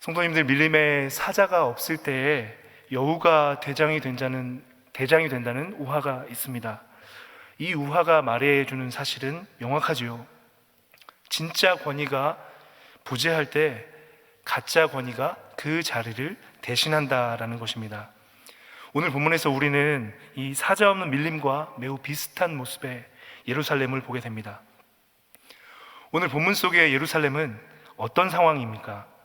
성도님들, 밀림의 사자가 없을 때에 여우가 대장이 된다는 우화가 있습니다. 이 우화가 말해주는 사실은 명확하지요. 진짜 권위가 부재할 때 가짜 권위가 그 자리를 대신한다라는 것입니다. 오늘 본문에서 우리는 이 사자 없는 밀림과 매우 비슷한 모습의 예루살렘을 보게 됩니다. 오늘 본문 속의 예루살렘은 어떤 상황입니까?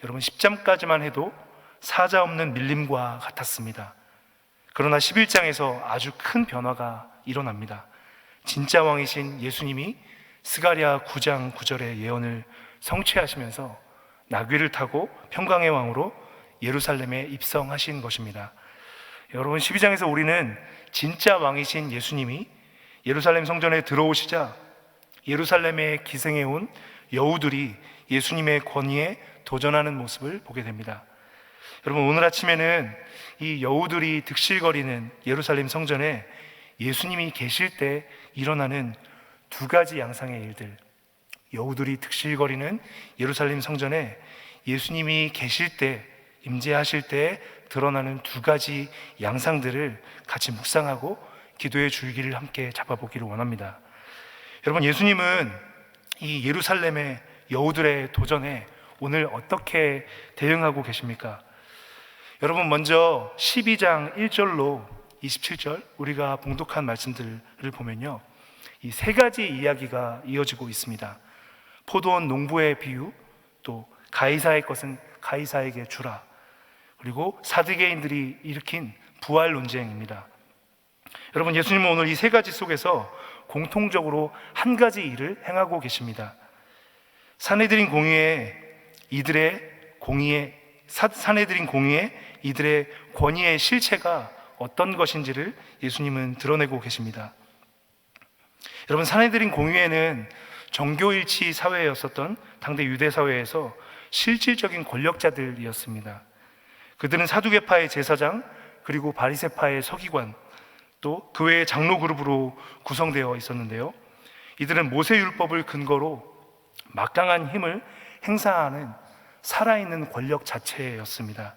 여러분, 10장까지만 해도 사자 없는 밀림과 같았습니다. 그러나 11장에서 아주 큰 변화가 일어납니다. 진짜 왕이신 예수님이 스가랴 9장 9절의 예언을 성취하시면서 나귀를 타고 평강의 왕으로 예루살렘에 입성하신 것입니다. 여러분, 12장에서 우리는 진짜 왕이신 예수님이 예루살렘 성전에 들어오시자 예루살렘에 기생해온 여우들이 예수님의 권위에 도전하는 모습을 보게 됩니다. 여러분, 오늘 아침에는 이 여우들이 득실거리는 예루살렘 성전에 예수님이 계실 때 일어나는 두 가지 양상의 일들, 여우들이 득실거리는 예루살렘 성전에 예수님이 계실 때, 임재하실 때 드러나는 두 가지 양상들을 같이 묵상하고 기도의 줄기를 함께 잡아보기를 원합니다. 여러분, 예수님은 이 예루살렘의 여우들의 도전에 오늘 어떻게 대응하고 계십니까? 여러분, 먼저 12장 1절로 27절 우리가 봉독한 말씀들을 보면요, 이 세 가지 이야기가 이어지고 있습니다. 포도원 농부의 비유, 또 가이사의 것은 가이사에게 주라, 그리고 사두개인들이 일으킨 부활 논쟁입니다. 여러분, 예수님은 오늘 이 세 가지 속에서 공통적으로 한 가지 일을 행하고 계십니다. 산헤드린 공의에 이들의 권위의 실체가 어떤 것인지를 예수님은 드러내고 계십니다. 여러분, 산헤드린 공의회는 정교일치 사회였었던 당대 유대 사회에서 실질적인 권력자들이었습니다. 그들은 사두개파의 제사장, 그리고 바리새파의 서기관, 또 그 외의 장로 그룹으로 구성되어 있었는데요, 이들은 모세율법을 근거로 막강한 힘을 행사하는 살아있는 권력 자체였습니다.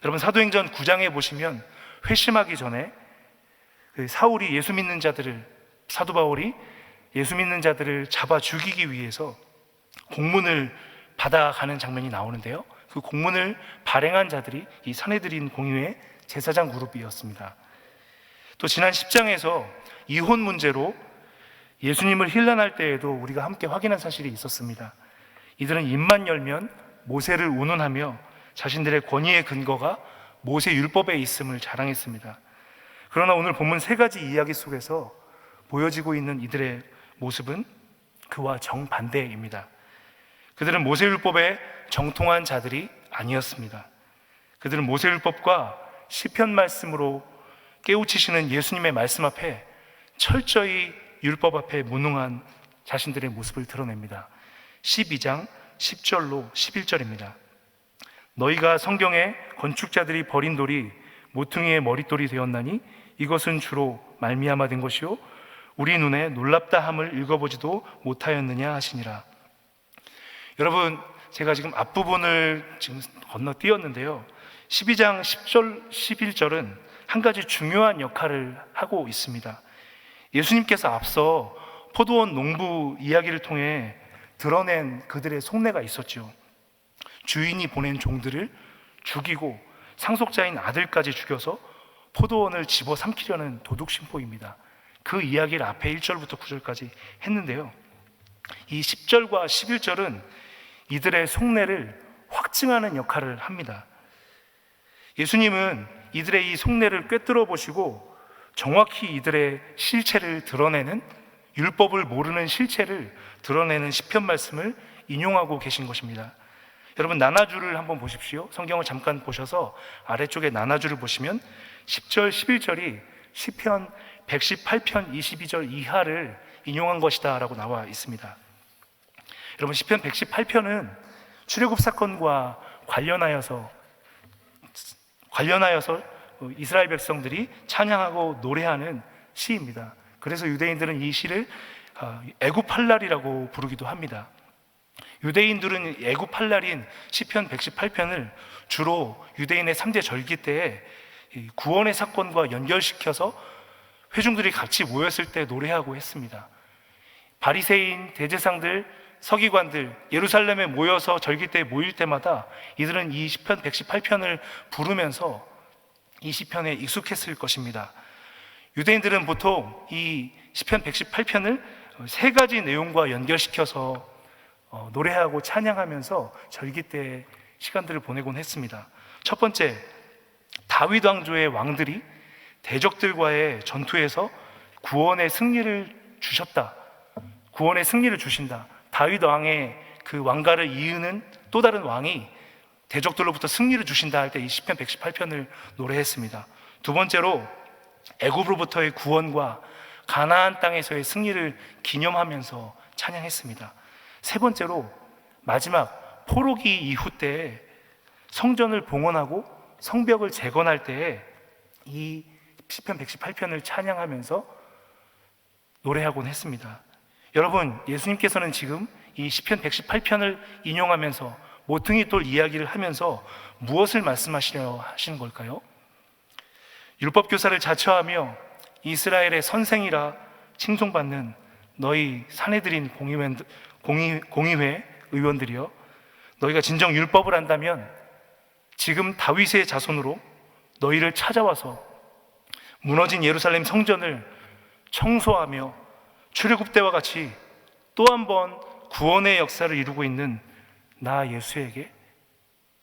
여러분, 사도행전 9장에 보시면 회심하기 전에 사도 바울이 예수 믿는 자들을 잡아 죽이기 위해서 공문을 받아가는 장면이 나오는데요, 그 공문을 발행한 자들이 이 산헤드린 공의회 제사장 그룹이었습니다. 또 지난 10장에서 이혼 문제로 예수님을 힐난할 때에도 우리가 함께 확인한 사실이 있었습니다. 이들은 입만 열면 모세를 운운하며 자신들의 권위의 근거가 모세 율법에 있음을 자랑했습니다. 그러나 오늘 본문 세 가지 이야기 속에서 보여지고 있는 이들의 모습은 그와 정반대입니다. 그들은 모세 율법에 정통한 자들이 아니었습니다. 그들은 모세 율법과 시편 말씀으로 깨우치시는 예수님의 말씀 앞에 철저히 율법 앞에 무능한 자신들의 모습을 드러냅니다. 12장 10절로 11절입니다. 너희가 성경에 건축자들이 버린 돌이 모퉁이의 머릿돌이 되었나니 이것은 주로 말미암아 된 것이요 우리 눈에 놀랍다 함을 읽어보지도 못하였느냐 하시니라. 여러분, 제가 지금 앞부분을 건너뛰었는데요, 12장 10절, 11절은 한 가지 중요한 역할을 하고 있습니다. 예수님께서 앞서 포도원 농부 이야기를 통해 드러낸 그들의 속내가 있었죠. 주인이 보낸 종들을 죽이고 상속자인 아들까지 죽여서 포도원을 집어삼키려는 도둑심포입니다. 그 이야기를 앞에 1절부터 9절까지 했는데요, 이 10절과 11절은 이들의 속내를 확증하는 역할을 합니다. 예수님은 이들의 이 속내를 꿰뚫어 보시고 정확히 이들의 실체를 드러내는, 율법을 모르는 실체를 드러내는 시편 말씀을 인용하고 계신 것입니다. 여러분, 나나주를 한번 보십시오. 성경을 잠깐 보셔서 아래쪽에 나나주를 보시면 10절, 11절이 시편 118편 22절 이하를 인용한 것이다 라고 나와 있습니다. 여러분, 시편 118편은 출애굽 사건과 관련하여서 이스라엘 백성들이 찬양하고 노래하는 시입니다. 그래서 유대인들은 이 시를 애굽 할랄이라고 부르기도 합니다. 유대인들은 애굽할 날인 시편 118편을 주로 유대인의 3대 절기 때에 구원의 사건과 연결시켜서 회중들이 같이 모였을 때 노래하고 했습니다. 바리새인, 대제사장들, 서기관들 예루살렘에 모여서 절기 때 모일 때마다 이들은 이 시편 118편을 부르면서 이 시편에 익숙했을 것입니다. 유대인들은 보통 이 시편 118편을 세 가지 내용과 연결시켜서 노래하고 찬양하면서 절기 때 시간들을 보내곤 했습니다. 첫 번째, 다윗 왕조의 왕들이 대적들과의 전투에서 구원의 승리를 주셨다. 구원의 승리를 주신다. 다윗 왕의 그 왕가를 이으는 또 다른 왕이 대적들로부터 승리를 주신다 할 때 이 시편 118편을 노래했습니다. 두 번째로 애굽으로부터의 구원과 가나안 땅에서의 승리를 기념하면서 찬양했습니다. 세 번째로 마지막 포로기 이후 때에 성전을 봉헌하고 성벽을 재건할 때에 이 시편 118편을 찬양하면서 노래하곤 했습니다. 여러분, 예수님께서는 지금 이 시편 118편을 인용하면서 모퉁이 돌 이야기를 하면서 무엇을 말씀하시려 하시는 걸까요? 율법 교사를 자처하며 이스라엘의 선생이라 칭송받는 너희 사내들인 공의회 의원들이여, 너희가 진정 율법을 안다면 지금 다윗의 자손으로 너희를 찾아와서 무너진 예루살렘 성전을 청소하며 출애굽 때와 같이 또 한 번 구원의 역사를 이루고 있는 나 예수에게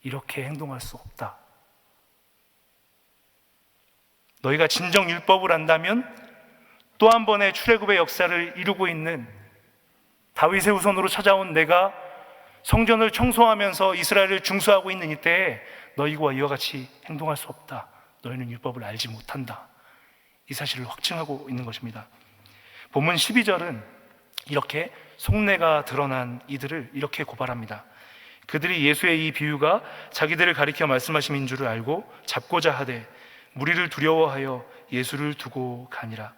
이렇게 행동할 수 없다. 너희가 진정 율법을 안다면 또 한 번의 출애굽의 역사를 이루고 있는 다윗의 후손으로 찾아온 내가 성전을 청소하면서 이스라엘을 중수하고 있는 이때에 너희와 이와 같이 행동할 수 없다. 너희는 율법을 알지 못한다. 이 사실을 확증하고 있는 것입니다. 본문 12절은 이렇게 속내가 드러난 이들을 이렇게 고발합니다. 그들이 예수의 이 비유가 자기들을 가리켜 말씀하심인 줄을 알고 잡고자 하되 무리를 두려워하여 예수를 두고 가니라.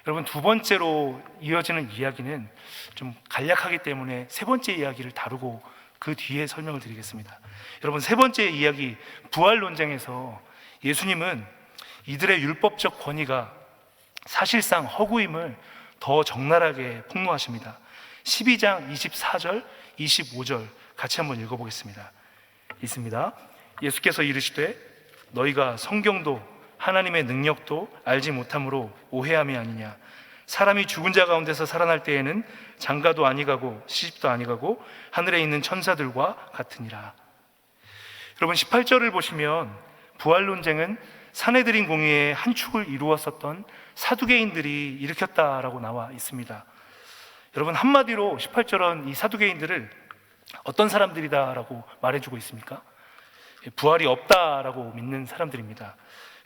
여러분, 두 번째로 이어지는 이야기는 좀 간략하기 때문에 세 번째 이야기를 다루고 그 뒤에 설명을 드리겠습니다. 여러분, 세 번째 이야기, 부활 논쟁에서 예수님은 이들의 율법적 권위가 사실상 허구임을 더 적나라하게 폭로하십니다. 12장 24절, 25절 같이 한번 읽어보겠습니다. 있습니다. 예수께서 이르시되 너희가 성경도 하나님의 능력도 알지 못함으로 오해함이 아니냐. 사람이 죽은 자 가운데서 살아날 때에는 장가도 아니가고 시집도 아니가고 하늘에 있는 천사들과 같으니라. 여러분, 18절을 보시면 부활 논쟁은 사내들인 공의의 한 축을 이루었었던 사두개인들이 일으켰다라고 나와 있습니다. 여러분, 한마디로 18절은 이 사두개인들을 어떤 사람들이다라고 말해주고 있습니까? 부활이 없다라고 믿는 사람들입니다.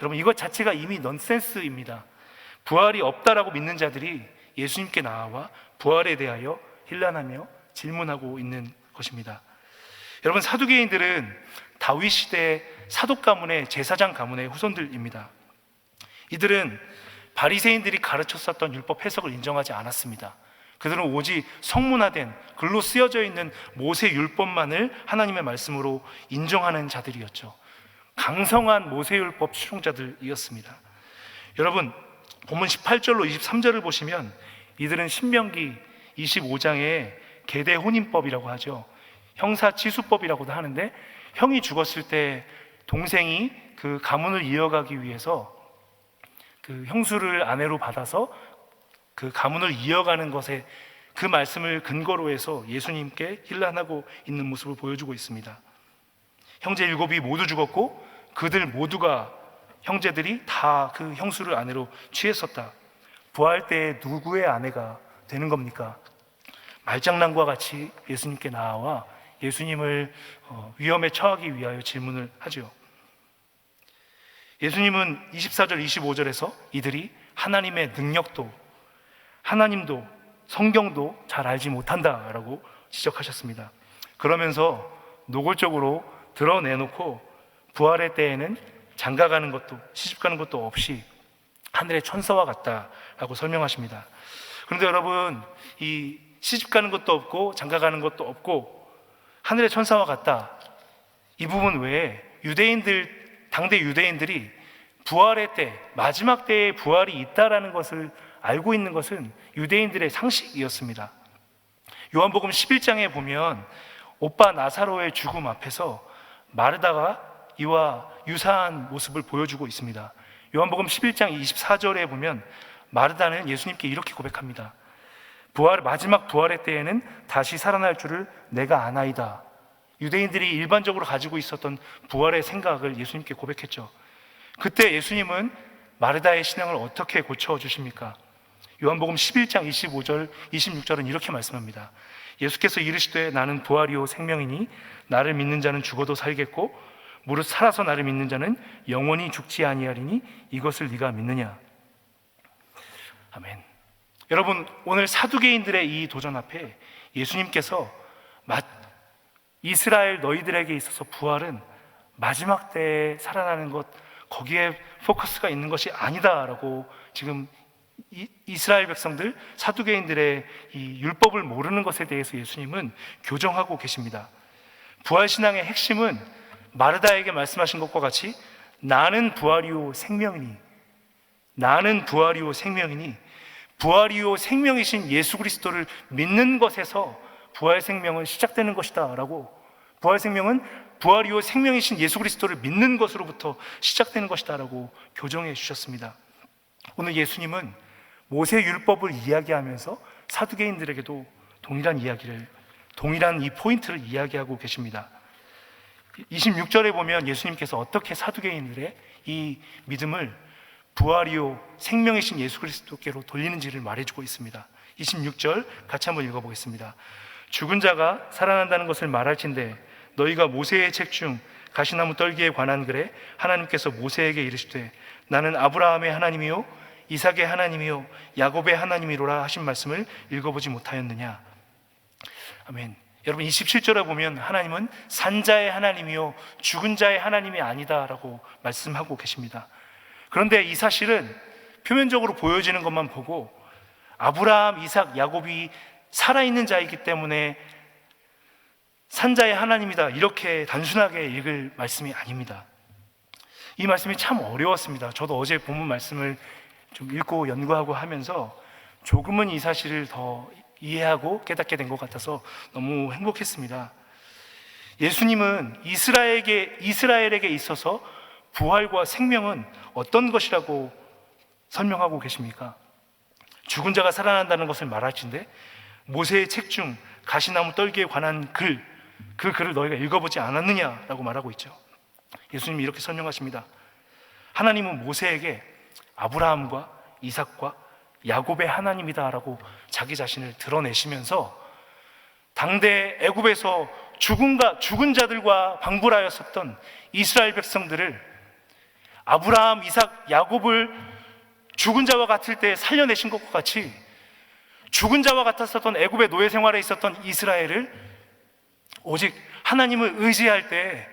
여러분, 이것 자체가 이미 넌센스입니다. 부활이 없다라고 믿는 자들이 예수님께 나와 부활에 대하여 힐난하며 질문하고 있는 것입니다. 여러분, 사두개인들은 다윗 시대 사독 가문의 제사장 가문의 후손들입니다. 이들은 바리새인들이 가르쳤었던 율법 해석을 인정하지 않았습니다. 그들은 오직 성문화된 글로 쓰여져 있는 모세 율법만을 하나님의 말씀으로 인정하는 자들이었죠. 강성한 모세 율법 추종자들이었습니다. 여러분, 본문 18절로 23절을 보시면 이들은 신명기 25장의 계대 혼인법이라고 하죠. 형사치수법이라고도 하는데, 형이 죽었을 때 동생이 그 가문을 이어가기 위해서 그 형수를 아내로 받아서 그 가문을 이어가는 것에 그 말씀을 근거로 해서 예수님께 힐난하고 있는 모습을 보여주고 있습니다. 형제 7이 모두 죽었고 그들 모두가 형제들이 다 그 형수를 아내로 취했었다. 부활 때에 누구의 아내가 되는 겁니까? 말장난과 같이 예수님께 나와 예수님을 위험에 처하기 위하여 질문을 하죠. 예수님은 24절 25절에서 이들이 하나님의 능력도 하나님도 성경도 잘 알지 못한다라고 지적하셨습니다. 그러면서 노골적으로 드러내놓고 부활의 때에는 장가가는 것도 시집가는 것도 없이 하늘의 천사와 같다라고 설명하십니다. 그런데 여러분, 이 시집 가는 것도 없고 장가 가는 것도 없고 하늘의 천사와 같다. 이 부분 외에 당대 유대인들이 부활의 때, 마지막 때에 부활이 있다라는 것을 알고 있는 것은 유대인들의 상식이었습니다. 요한복음 11장에 보면 오빠 나사로의 죽음 앞에서 마르다가 이와 유사한 모습을 보여주고 있습니다. 요한복음 11장 24절에 보면 마르다는 예수님께 이렇게 고백합니다. 마지막 부활의 때에는 다시 살아날 줄을 내가 아나이다. 유대인들이 일반적으로 가지고 있었던 부활의 생각을 예수님께 고백했죠. 그때 예수님은 마르다의 신앙을 어떻게 고쳐주십니까? 요한복음 11장 25절, 26절은 이렇게 말씀합니다. 예수께서 이르시되 나는 부활이요 생명이니 나를 믿는 자는 죽어도 살겠고 무릇 살아서 나를 믿는 자는 영원히 죽지 아니하리니 이것을 네가 믿느냐? 아멘. 여러분, 오늘 사두개인들의 이 도전 앞에 예수님께서 이스라엘 너희들에게 있어서 부활은 마지막 때에 살아나는 것, 거기에 포커스가 있는 것이 아니다라고 지금 이스라엘 백성들, 사두개인들의 이 율법을 모르는 것에 대해서 예수님은 교정하고 계십니다. 부활신앙의 핵심은 마르다에게 말씀하신 것과 같이 나는 부활이요 생명이니, 나는 부활이요 생명이니, 부활이요 생명이신 예수 그리스도를 믿는 것에서 부활 생명은 시작되는 것이다 라고, 부활 생명은 부활이요 생명이신 예수 그리스도를 믿는 것으로부터 시작되는 것이다 라고 교정해 주셨습니다. 오늘 예수님은 모세 율법을 이야기하면서 사두개인들에게도 동일한 이 포인트를 이야기하고 계십니다. 26절에 보면 예수님께서 어떻게 사두개인들의 이 믿음을 부활이요 생명이신 예수 그리스도께로 돌리는지를 말해주고 있습니다. 26절 같이 한번 읽어보겠습니다. 죽은 자가 살아난다는 것을 말할진대 너희가 모세의 책 중 가시나무 떨기에 관한 글에 하나님께서 모세에게 이르시되 나는 아브라함의 하나님이요 이삭의 하나님이요 야곱의 하나님이로라 하신 말씀을 읽어보지 못하였느냐? 아멘. 여러분 27절에 보면 하나님은 산자의 하나님이요 죽은 자의 하나님이 아니다라고 말씀하고 계십니다. 그런데 이 사실은 표면적으로 보여지는 것만 보고 아브라함, 이삭, 야곱이 살아있는 자이기 때문에 산자의 하나님이다 이렇게 단순하게 읽을 말씀이 아닙니다. 이 말씀이 참 어려웠습니다. 저도 어제 본문 말씀을 좀 읽고 연구하고 하면서 조금은 이 사실을 더 이해하고 깨닫게 된 것 같아서 너무 행복했습니다. 예수님은 이스라엘에게 있어서 부활과 생명은 어떤 것이라고 설명하고 계십니까? 죽은 자가 살아난다는 것을 말하신데 모세의 책 중 가시나무 떨기에 관한 그 글을 너희가 읽어보지 않았느냐라고 말하고 있죠. 예수님이 이렇게 설명하십니다. 하나님은 모세에게 아브라함과 이삭과 야곱의 하나님이다라고 자기 자신을 드러내시면서 당대 애굽에서 죽은 자들과 방불하였었던 이스라엘 백성들을 아브라함, 이삭, 야곱을 죽은 자와 같을 때 살려내신 것과 같이 죽은 자와 같았었던 애굽의 노예 생활에 있었던 이스라엘을 오직 하나님을 의지할 때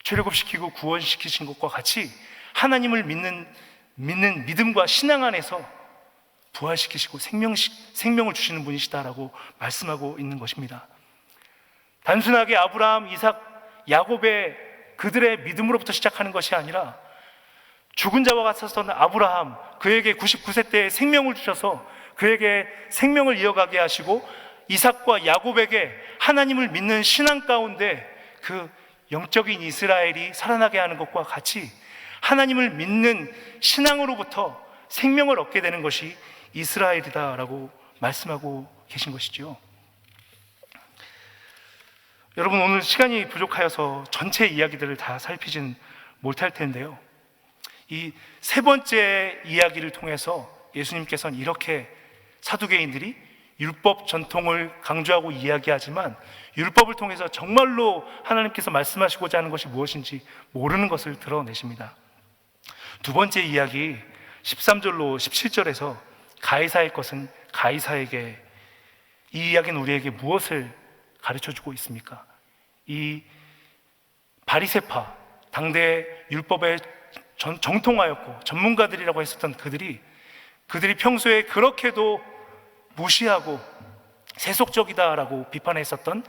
출애굽시키고 구원시키신 것과 같이 하나님을 믿는 믿음과 신앙 안에서 부활시키시고 생명을 주시는 분이시다라고 말씀하고 있는 것입니다. 단순하게 아브라함, 이삭, 야곱의 그들의 믿음으로부터 시작하는 것이 아니라 죽은 자와 같았던 아브라함, 그에게 99세 때 생명을 주셔서 그에게 생명을 이어가게 하시고 이삭과 야곱에게 하나님을 믿는 신앙 가운데 그 영적인 이스라엘이 살아나게 하는 것과 같이 하나님을 믿는 신앙으로부터 생명을 얻게 되는 것이 이스라엘이다라고 말씀하고 계신 것이죠. 여러분, 오늘 시간이 부족하여서 전체 이야기들을 다 살피진 못할 텐데요, 이 세 번째 이야기를 통해서 예수님께서는 이렇게 사두개인들이 율법 전통을 강조하고 이야기하지만 율법을 통해서 정말로 하나님께서 말씀하시고자 하는 것이 무엇인지 모르는 것을 드러내십니다. 두 번째 이야기 13절로 17절에서 가이사의 것은 가이사에게, 이 이야기는 우리에게 무엇을 가르쳐주고 있습니까? 이 바리새파, 당대 율법에 정통하였고 전문가들이라고 했었던 그들이 평소에 그렇게도 무시하고 세속적이다라고 비판했었던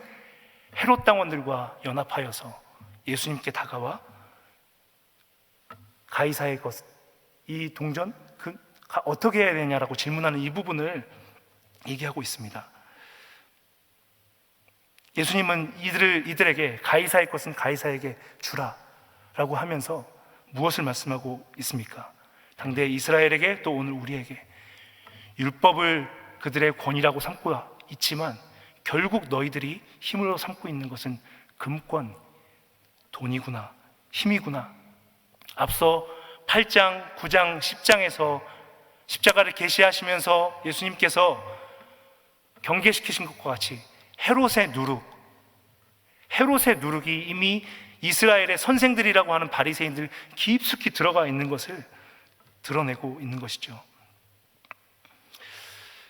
헤롯 당원들과 연합하여서 예수님께 다가와 가이사의 것, 이 동전 어떻게 해야 되냐라고 질문하는 이 부분을 얘기하고 있습니다. 예수님은 이들에게 가이사의 것은 가이사에게 주라라고 하면서 무엇을 말씀하고 있습니까? 당대 이스라엘에게 또 오늘 우리에게 율법을 그들의 권위라고 삼고 있지만 결국 너희들이 힘으로 삼고 있는 것은 금권, 돈이구나, 힘이구나. 앞서 8장, 9장, 10장에서 십자가를 계시하시면서 예수님께서 경계시키신 것과 같이 헤롯의 누룩이 이미 이스라엘의 선생들이라고 하는 바리새인들 깊숙이 들어가 있는 것을 드러내고 있는 것이죠.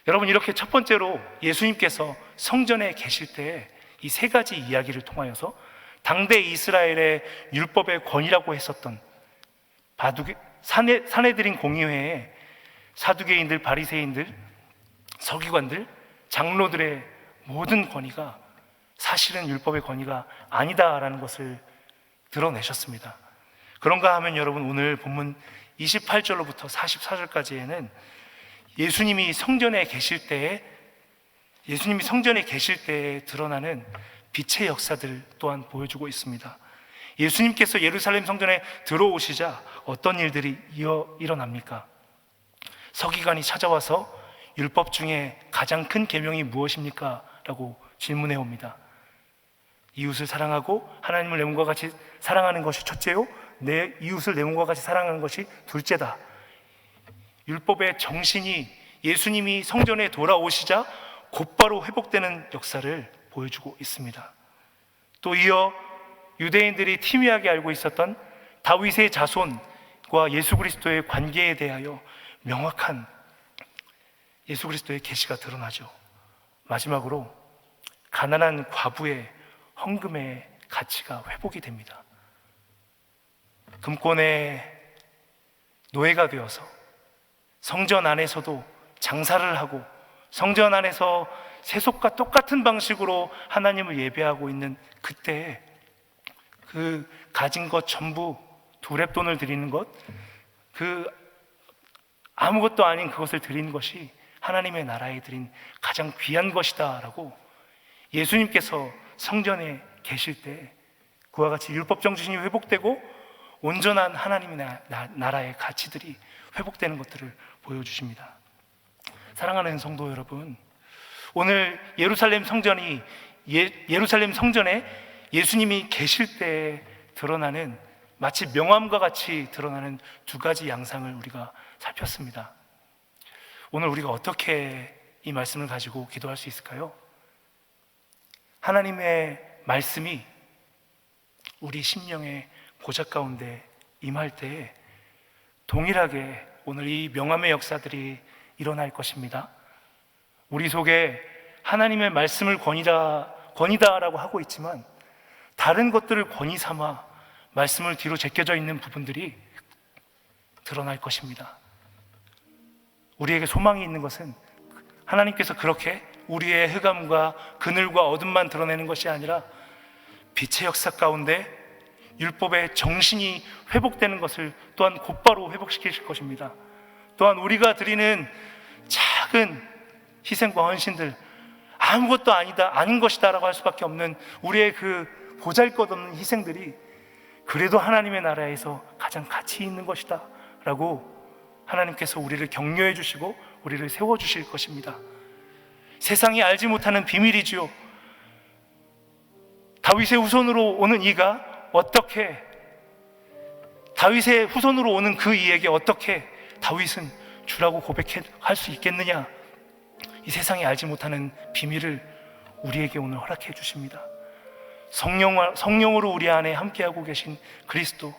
여러분, 이렇게 첫 번째로 예수님께서 성전에 계실 때 이 세 가지 이야기를 통하여서 당대 이스라엘의 율법의 권위라고 했었던 사내들인 공의회에 사두개인들, 바리새인들, 서기관들, 장로들의 모든 권위가 사실은 율법의 권위가 아니다라는 것을 드러내셨습니다. 그런가 하면 여러분, 오늘 본문 28절로부터 44절까지에는 예수님이 성전에 계실 때에 드러나는 빛의 역사들 또한 보여주고 있습니다. 예수님께서 예루살렘 성전에 들어오시자 어떤 일들이 일어납니까? 서기관이 찾아와서 율법 중에 가장 큰 계명이 무엇입니까? 라고 질문해 옵니다. 이웃을 사랑하고 하나님을 내 몸과 같이 사랑하는 것이 첫째요, 내 이웃을 내 몸과 같이 사랑하는 것이 둘째다. 율법의 정신이 예수님이 성전에 돌아오시자 곧바로 회복되는 역사를 보여주고 있습니다. 또 이어 유대인들이 희미하게 알고 있었던 다윗의 자손과 예수 그리스도의 관계에 대하여 명확한 예수 그리스도의 계시가 드러나죠. 마지막으로 가난한 과부의 헌금의 가치가 회복이 됩니다. 금권의 노예가 되어서 성전 안에서도 장사를 하고 성전 안에서 세속과 똑같은 방식으로 하나님을 예배하고 있는 그때에 그 가진 것 전부 두렙돈을 드리는 것, 그 아무것도 아닌 그것을 드리는 것이 하나님의 나라에 드린 가장 귀한 것이다 라고 예수님께서 성전에 계실 때 그와 같이 율법 정신이 회복되고 온전한 하나님의 나라의 가치들이 회복되는 것들을 보여주십니다. 사랑하는 성도 여러분, 오늘 예루살렘 성전에 예수님이 계실 때 드러나는, 마치 명암과 같이 드러나는 두 가지 양상을 우리가 살폈습니다. 오늘 우리가 어떻게 이 말씀을 가지고 기도할 수 있을까요? 하나님의 말씀이 우리 심령의 고작 가운데 임할 때 동일하게 오늘 이 명암의 역사들이 일어날 것입니다. 우리 속에 하나님의 말씀을 권위다라고 하고 있지만 다른 것들을 권위 삼아 말씀을 뒤로 제껴져 있는 부분들이 드러날 것입니다. 우리에게 소망이 있는 것은 하나님께서 그렇게 우리의 흑암과 그늘과 어둠만 드러내는 것이 아니라 빛의 역사 가운데 율법의 정신이 회복되는 것을 또한 곧바로 회복시키실 것입니다. 또한 우리가 드리는 작은 희생과 헌신들, 아무것도 아닌 것이다 라고 할 수밖에 없는 우리의 그 보잘것없는 희생들이 그래도 하나님의 나라에서 가장 가치 있는 것이다 라고 하나님께서 우리를 격려해 주시고 우리를 세워 주실 것입니다. 세상이 알지 못하는 비밀이지요. 다윗의 후손으로 오는 이가 어떻게, 다윗의 후손으로 오는 그 이에게 어떻게 다윗은 주라고 고백할 수 있겠느냐? 이 세상이 알지 못하는 비밀을 우리에게 오늘 허락해 주십니다. 성령으로 우리 안에 함께하고 계신 그리스도,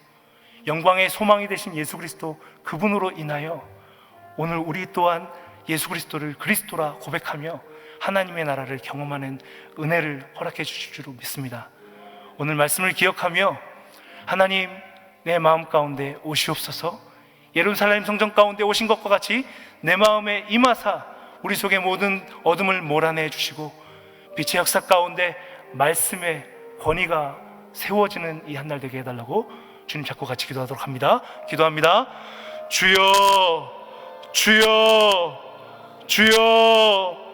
영광의 소망이 되신 예수 그리스도, 그분으로 인하여 오늘 우리 또한 예수 그리스도를 그리스도라 고백하며 하나님의 나라를 경험하는 은혜를 허락해 주실 줄로 믿습니다. 오늘 말씀을 기억하며 하나님, 내 마음 가운데 오시옵소서. 예루살렘 성전 가운데 오신 것과 같이 내 마음에 임하사 우리 속의 모든 어둠을 몰아내 주시고 빛의 역사 가운데 말씀의 권위가 세워지는 이 한 날 되게 해달라고 주님 잡고 같이 기도하도록 합니다. 기도합니다. 주여, 주여, 주여.